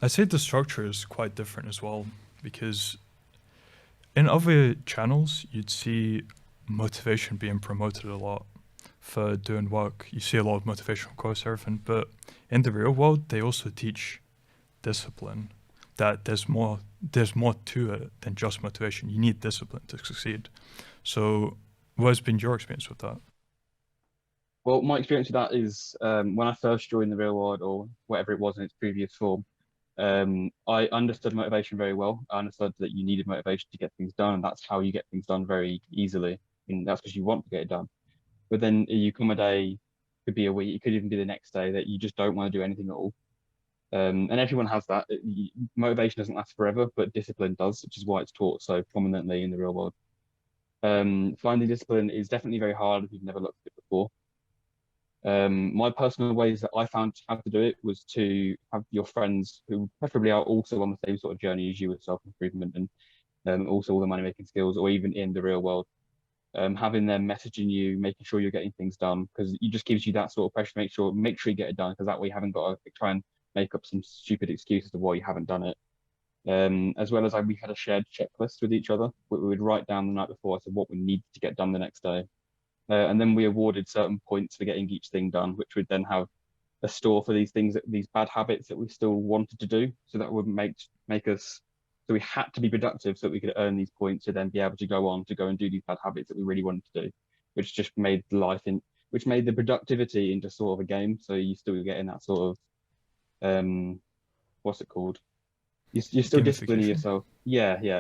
I'd say the structure is quite different as well because in other channels you'd see motivation being promoted a lot for doing work. You see a lot of motivational quotes, everything, but in the real world they also teach discipline. That there's more to it than just motivation. You need discipline to succeed. So, what has been your experience with that? Well, my experience with that is when I first joined the real world or whatever it was in its previous form, I understood motivation very well. I understood that you needed motivation to get things done, and that's how you get things done very easily. And that's because you want to get it done. But then you come a day, could be a week, it could even be the next day that you just don't want to do anything at all. And everyone has that. Motivation doesn't last forever, but discipline does, which is why it's taught so prominently in the real world. Finding discipline is definitely very hard if you've never looked at it before. My personal ways that I found how to do it was to have your friends who preferably are also on the same sort of journey as you with self-improvement and also all the money making skills, or even in the real world. Having them messaging you, making sure you're getting things done, because it just gives you that sort of pressure to make sure you get it done, because that way you haven't got to try and make up some stupid excuses of why you haven't done it. As well as we had a shared checklist with each other. We would write down the night before as to what we needed to get done the next day. And then we awarded certain points for getting each thing done, which would then have a store for these things, these bad habits that we still wanted to do. So that would make us, so we had to be productive so that we could earn these points to then be able to go on to go and do these bad habits that we really wanted to do, which just made which made the productivity into sort of a game. So you still get in that sort of, what's it called? You're still disciplining Gamification. yourself. Yeah, yeah.